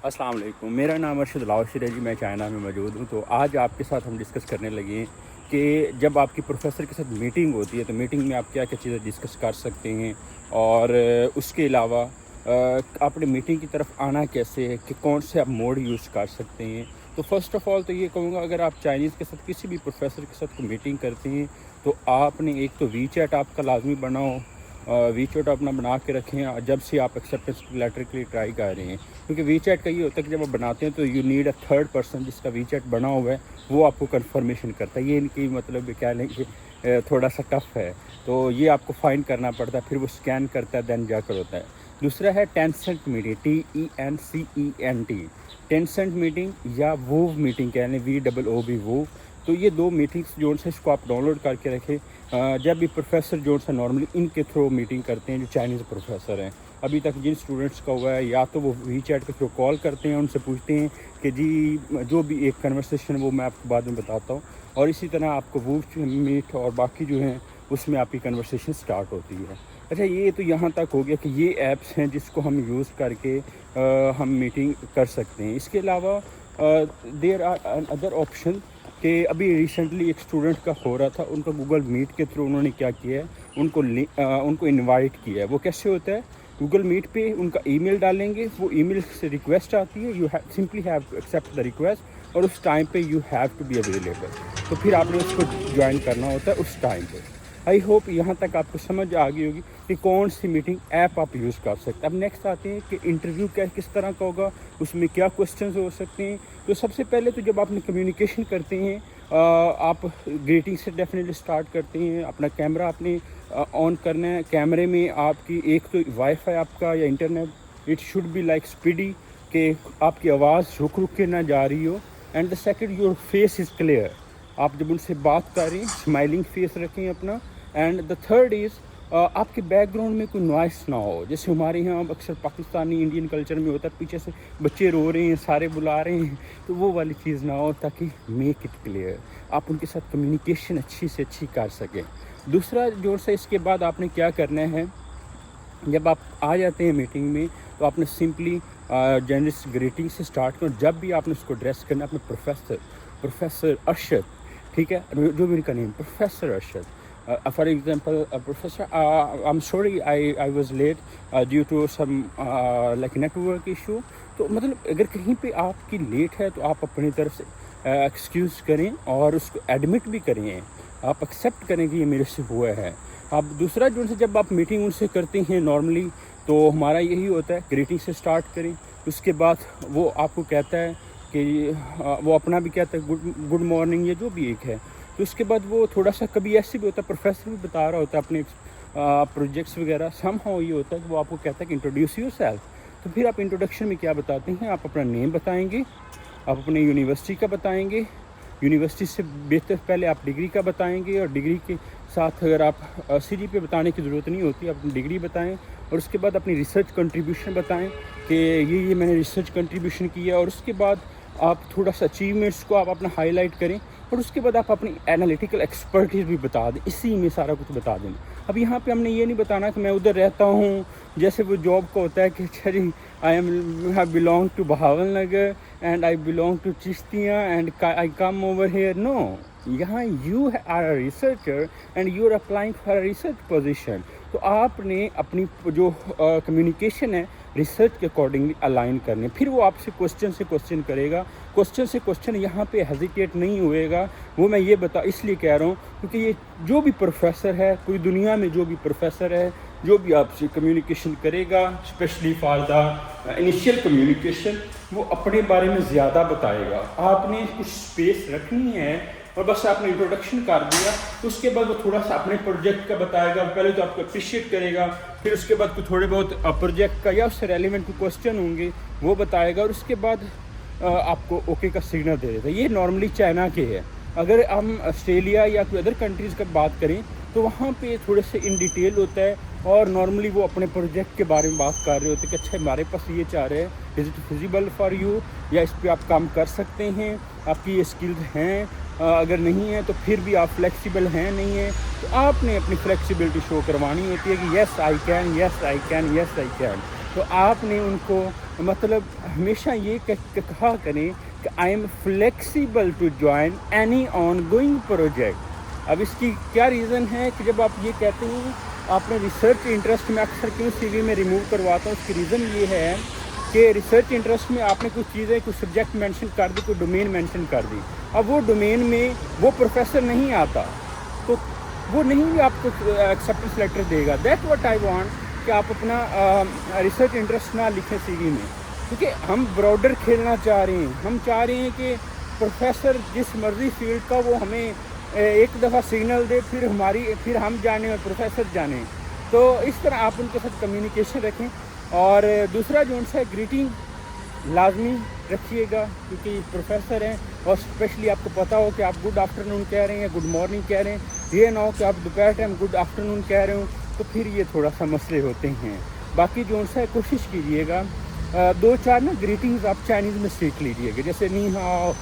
अस्सलाम वालेकुम, मेरा नाम अरशद लावशिर है जी। मैं चाइना में मौजूद हूँ। तो आज आपके साथ हम डिस्कस करने लगे हैं कि जब आपकी प्रोफेसर के साथ मीटिंग होती है तो मीटिंग में आप क्या क्या चीज़ें डिस्कस कर सकते हैं, और उसके अलावा अपने मीटिंग की तरफ आना कैसे है, कि कौन से आप मोड यूज़ कर सकते हैं। तो फर्स्ट ऑफ़ ऑल तो ये कहूँगा, अगर आप चाइनीज़ के साथ किसी भी प्रोफेसर के साथ कोई मीटिंग करते हैं तो आपने एक तो वी चैट आपका लाजमी बनाओ, वी चैट अपना बना के रखें जब से आप एक्सेप्टेंस लेटर के लिए ट्राई कर रहे हैं। क्योंकि वी चैट का ये होता है कि जब आप बनाते हैं तो you need a third person जिसका वी चैट बना हुआ है, वो आपको कंफर्मेशन करता है। ये इनकी मतलब क्या लें कि थोड़ा सा टफ है, तो ये आपको फाइंड करना पड़ता है, फिर वो स्कैन करता है, देन जाकर होता है। दूसरा है Tencent meeting, TENCENT, Tencent meeting या वूव मीटिंग कह लें, VOOV वूव। तो ये दो मीटिंग्स जो से इसको आप डाउनलोड करके रखें। जब भी प्रोफेसर जो सा नॉर्मली इनके थ्रू मीटिंग करते हैं, जो चाइनीज़ प्रोफेसर हैं, अभी तक जिन स्टूडेंट्स का हुआ है, या तो वो वी चैट के थ्रू कॉल करते हैं, उनसे पूछते हैं कि जी जो भी एक कन्वर्सेशन वो मैं आपको बाद में बताता हूँ, और इसी तरह आपको वो मीट और बाकी जो हैं उसमें आपकी कन्वर्सेशन स्टार्ट होती है। अच्छा, ये तो यहाँ तक हो गया कि ये ऐप्स हैं जिसको हम यूज़ करके हम मीटिंग कर सकते हैं। इसके अलावा देयर आर अदर ऑप्शन कि अभी रिसेंटली एक स्टूडेंट का हो रहा था, उनका गूगल मीट के थ्रू उन्होंने क्या किया है, उनको इनवाइट किया है। वो कैसे होता है, गूगल मीट पे उनका ईमेल डालेंगे, वो ईमेल से रिक्वेस्ट आती है, you simply have to accept the request, और उस टाइम पे you have to be available. तो फिर आपने उसको ज्वाइन करना होता है उस टाइम पे। आई होप यहाँ तक आपको समझ आ गई होगी कि कौन सी मीटिंग ऐप आप यूज़ कर सकते हैं। अब नेक्स्ट आते हैं कि इंटरव्यू किस तरह का होगा, उसमें क्या क्वेश्चंस हो सकते हैं। तो सबसे पहले तो जब आपने कम्युनिकेशन करते हैं, आप ग्रीटिंग से डेफिनेटली स्टार्ट करते हैं। अपना कैमरा आपने ऑन करना है। कैमरे में आपकी एक तो वाईफाई आपका या internet it should be like speedy, कि आपकी आवाज़ रुक रुक के ना जा रही हो। And the second, your face is clear. आप जब उनसे बात करें स्माइलिंग फेस रखें अपना। एंड द थर्ड इज़, आपके बैकग्राउंड में कोई नॉइस ना हो। जैसे हमारे यहाँ अक्सर पाकिस्तानी इंडियन कल्चर में होता है, पीछे से बच्चे रो रहे हैं, सारे बुला रहे हैं, तो वो वाली चीज़ ना हो, ताकि मेक इट क्लियर आप उनके साथ कम्युनिकेशन अच्छी से अच्छी कर सकें। दूसरा जो है, इसके बाद आपने क्या करना है, जब आप आ जाते हैं मीटिंग में तो आपने सिंपली जर्नलिस्ट ग्रीटिंग से स्टार्ट करो। जब भी आपने उसको ड्रेस करना, अपने प्रोफेसर अरशद, ठीक है, जो भी उनका name professor Arshad, for example professor I am sorry I was late due to some like network issue. तो मतलब अगर कहीं पे आपकी लेट है तो आप अपनी तरफ से एक्सक्यूज़ करें और उसको एडमिट भी करें, आप एक्सेप्ट करें कि ये मेरे से हुआ है। अब दूसरा जो है, जब आप मीटिंग उनसे करते हैं नॉर्मली, तो हमारा यही होता है ग्रीटिंग से स्टार्ट करें। उसके बाद वो आपको कहता है कि वो अपना भी कहता है गुड मॉर्निंग, या जो भी एक है। तो उसके बाद वो थोड़ा सा कभी ऐसे भी होता है, प्रोफेसर भी बता रहा होता है अपने प्रोजेक्ट्स वगैरह, समहाउ ये होता है कि वो आपको कहता है कि इंट्रोड्यूस योरसेल्फ। तो फिर आप इंट्रोडक्शन में क्या बताते हैं, आप अपना नेम बताएंगे, आप अपने यूनिवर्सिटी का बताएंगे, यूनिवर्सिटी से बेहतर पहले आप डिग्री का बताएंगे, और डिग्री के साथ अगर आप CV पे बताने की ज़रूरत नहीं होती, आप अपनी डिग्री बताएं। और उसके बाद अपनी रिसर्च कंट्रीब्यूशन बताएं कि ये मैंने रिसर्च कंट्रीब्यूशन किया। और उसके बाद आप थोड़ा सा अचीवमेंट्स को आप अपना हाईलाइट करें, और उसके बाद आप अपनी एनालिटिकल एक्सपर्टीज भी बता दें, इसी में सारा कुछ बता दें। अब यहाँ पे हमने ये नहीं बताना कि मैं उधर रहता हूँ, जैसे वो जॉब का होता है कि चली I belong to Bahawal Nagar and I belong to Chishtiya and I come over here. No, यहाँ you are a researcher and you are applying for a research position. तो आपने अपनी जो कम्युनिकेशन है रिसर्च के अकॉर्डिंगली अलाइन करने। फिर वो आपसे क्वेश्चन से क्वेश्चन करेगा, क्वेश्चन से क्वेश्चन यहाँ पे हेजिटेट नहीं होएगा। वो मैं ये इसलिए कह रहा हूँ क्योंकि ये जो भी प्रोफेसर है, कोई दुनिया में जो भी प्रोफेसर है, जो भी आपसे कम्युनिकेशन करेगा, specially for the initial communication, वो अपने बारे में ज़्यादा बताएगा। आपने कुछ स्पेस रखनी है और बस आपने इंट्रोडक्शन कर दिया, तो उसके बाद वो थोड़ा सा अपने प्रोजेक्ट का बताएगा। पहले तो आपको अप्रिशिएट करेगा, फिर उसके बाद कुछ थोड़े बहुत प्रोजेक्ट का या उससे रेलिवेंट क्वेश्चन होंगे वो बताएगा, और उसके बाद आपको ओके का सिग्नल दे देता है। ये नॉर्मली चाइना के है। अगर हम ऑस्ट्रेलिया या कोई अदर कंट्रीज़ का बात करें तो वहाँ पे थोड़े से इन डिटेल होता है, और नॉर्मली वो अपने प्रोजेक्ट के बारे में बात कर रहे होते हैं कि अच्छा हमारे पास ये चाह रहे हैं, is it feasible for you, या इस पर आप काम कर सकते हैं, आपकी ये स्किल्स हैं, अगर नहीं है तो फिर भी आप फ्लेक्सिबल हैं नहीं है। तो आपने अपनी फ्लेक्सिबिलिटी शो करवानी होती है कि yes I can, yes I can, yes I can. تو آپ نے ان کو مطلب ہمیشہ یہ کہا کریں کہ I am flexible to join any ongoing project. اب اس کی کیا ریزن ہے کہ جب آپ یہ کہتے ہیں آپ نے ریسرچ انٹرسٹ میں اکثر کیوں سی وی میں ریموو کرواتا ہوں، اس کی ریزن یہ ہے کہ ریسرچ انٹرسٹ میں آپ نے کچھ چیزیں کچھ سبجیکٹ مینشن کر دی، کوئی ڈومین مینشن کر دی. اب وہ ڈومین میں وہ پروفیسر نہیں آتا تو وہ نہیں بھی آپ کو ایکسیپٹنس لیٹر دے گا. دیٹ واٹ آئی وانٹ کہ آپ اپنا ریسرچ انٹرسٹ نہ لکھیں سی وی میں، کیونکہ ہم براڈر کھیلنا چاہ رہے ہیں. ہم چاہ رہے ہیں کہ پروفیسر جس مرضی فیلڈ کا وہ ہمیں ایک دفعہ سگنل دے، پھر ہم جانیں اور پروفیسر جانیں. تو اس طرح آپ ان کے ساتھ کمیونیکیشن رکھیں. اور دوسرا جو ان سے گریٹنگ لازمی رکھیے گا، کیونکہ پروفیسر ہیں اور اسپیشلی آپ کو پتہ ہو کہ آپ گڈ آفٹر نون کہہ رہے ہیں یا گڈ مارننگ کہہ رہے ہیں، یہ نہ ہو کہ آپ دوپہر ٹائم گڈ آفٹر نون کہہ رہے ہوں، تو پھر یہ تھوڑا سا مسئلے ہوتے ہیں. باقی جو ان سے کوشش کیجیے گا 2-4 نا گریٹنگز آپ چائنیز میں سیکھ لیجیے گا. جیسے نی ہاؤ،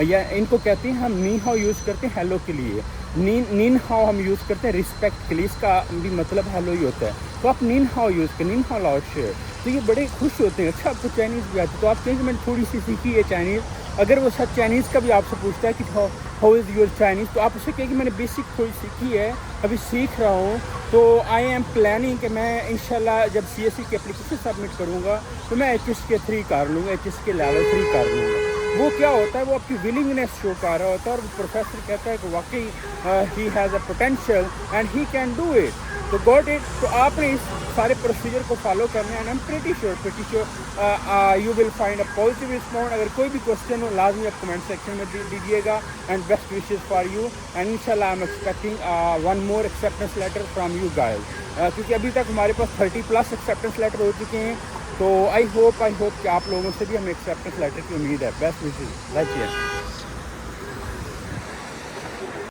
یا ان کو کہتے ہیں ہم نی ہاؤ یوز کرتے ہیں ہیلو کے لیے، نین ہاؤ ہم یوز کرتے ہیں رسپیکٹ کے لیے، اس کا بھی مطلب ہیلو ہی ہوتا ہے. تو آپ نین ہاؤ یوز کریں، نین ہاؤ لاؤ شیئر، تو یہ بڑے خوش ہوتے ہیں. اچھا آپ کو چائنیز بھی آتی ہے تو آپ کہیں کہ میں نے تھوڑی سی سیکھی ہے چائنیز. اگر وہ سچ چائنیز کا بھی آپ سے پوچھتا ہے کہ ہاؤ از یور چائنیز، تو آپ اسے کہیں کہ میں نے بیسک تھوڑی سیکھی ہے، ابھی سیکھ رہا ہوں. تو آئی ایم پلاننگ کہ میں انشاءاللہ جب سی ایس سی کی اپلیکیشن سبمٹ کروں گا تو میں ایچ ایس کے 3 کر لوں گا، ایچ ایس کے لیول 3 کر لوں گا. وہ کیا ہوتا ہے، وہ آپ کی ولنگنیس شو کر رہا ہوتا ہے، اور پروفیسر کہتا ہے کہ واقعی he has a potential and he can do it. تو گاٹ اٹ. تو آپ نے اس سارے پروسیجر کو فالو کرنا ہے. And I am pretty sure you will find a positive response. اگر کوئی بھی کوشچن ہو لازمی آپ کمنٹ سیکشن میں دیجیے گا. And best wishes for you. And ان شاء اللہ I am expecting 1 more acceptance letter from you guys. کیونکہ ابھی تک ہمارے پاس 30+ ایکسیپٹنس لیٹر ہو چکے ہیں. تو آئی ہوپ کہ آپ لوگوں سے بھی ہمیں ایکسیپٹنس لیٹر کی امید ہے. Best wishes.